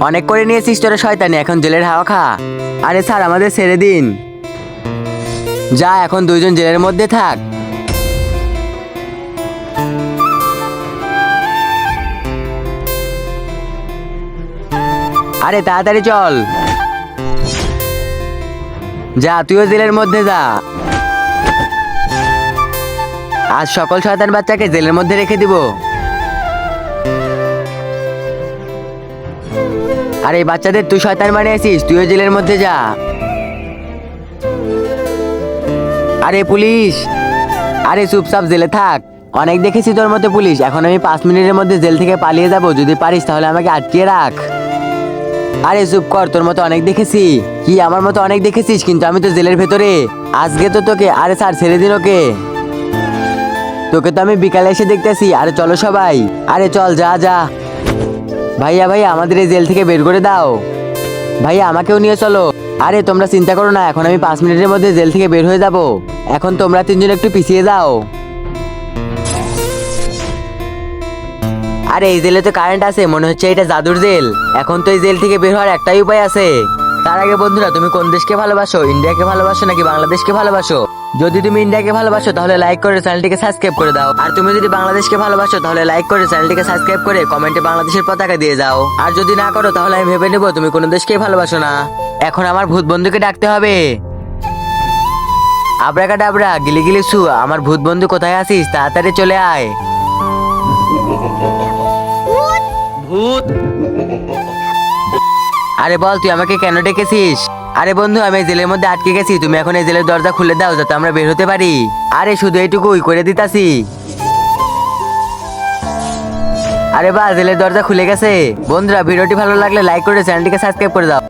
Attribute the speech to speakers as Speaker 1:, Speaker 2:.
Speaker 1: অনেক করে নিয়েছিস তোরা শয়তানি, এখন জেলের হাওয়া খা। আরে স্যার আমাদের ছেড়ে দিন, যা এখন দুইজন জেলের মধ্যে থাক। আরে তাড়াতাড়ি চল, যা তুইও জেলের মধ্যে যা। আজ সকল শয়তান বাচ্চাকে জেলের মধ্যে রেখে দিব। আরে বাচ্চাদের তুই শয়তান বানিয়েছিস, তুইও জেলের মধ্যে যা। আরে পুলিশ, আরে চুপচাপ জেলে থাক। অনেক দেখেছি তোর মতো পুলিশ, এখন আমি 5 মিনিটের মধ্যে জেল থেকে পালিয়ে যাব। যদি পারিস তাহলে আমাকে আটকিয়ে রাখ। আরে চুপ কর, তোর মতো অনেক দেখেছি। কি আমার মতো অনেক দেখেছিস, কিন্তু আমি তো জেলের ভেতরে। আজকে তো তোকে, আরে স্যার ছেড়ে দিন ওকে। তোকে তো আমি বিকালে এসে দেখতেছি। আরে চলো সবাই, আরে চল যা যা। ভাইয়া ভাইয়া আমাদের এই জেল থেকে বের করে দাও। ভাইয়া আমাকেও নিয়ে চলো। আরে তোমরা চিন্তা করো না, এখন আমি 5 মিনিটের মধ্যে জেল থেকে বের হয়ে যাব। এখন তোমরা তিনজন একটু পিছিয়ে যাও। আরে এই জেলে তো কারেন্ট আছে, মনে হচ্ছে এটা জাদুর জেল। এখন তো এই জেল থেকে বের হওয়ার একটাই উপায় আছে। তার আগে বন্ধুরা, তুমি কোন দেশকে ভালোবাসো, ইন্ডিয়াকে ভালোবাসো নাকি বাংলাদেশকে ভালোবাসো? যদি তুমি ইন্ডিয়াকে ভালোবাসো তাহলে লাইক করে চ্যানেলটিকে সাবস্ক্রাইব করে দাও। আর তুমি যদি বাংলাদেশকে ভালোবাসো তাহলে লাইক করে চ্যানেলটিকে সাবস্ক্রাইব করে কমেন্টে বাংলাদেশের পতাকা দিয়ে যাও। আর যদি না করো তাহলে আমি ভেবে নেবো তুমি কোনো দেশকেই ভালোবাসো না। এখন আমার ভূত বন্ধুকে ডাকতে হবে। আব্রাকাডাবরা, গিলি গিলি সু, আমার ভূত বন্ধু কোথায় আছিস? তাড়াতাড়ি চলে আয়।
Speaker 2: ভূত।
Speaker 1: আরে বল, তুই আমাকে কেন ডেকেছিস? আরে বন্ধু, আমি এই জেলের মধ্যে আটকে গেছি, তুমি এখন এই জেলের দরজা খুলে দাও যাতে আমরা বের হতে পারি। আরে শুধু এইটুকুই করে দিতাছি। আরে বাহ, জেলের দরজা খুলে গেছে। বন্ধুরা ভিডিওটি ভালো লাগলে লাইক করে চ্যানেলটিকে সাবস্ক্রাইব করে দাও।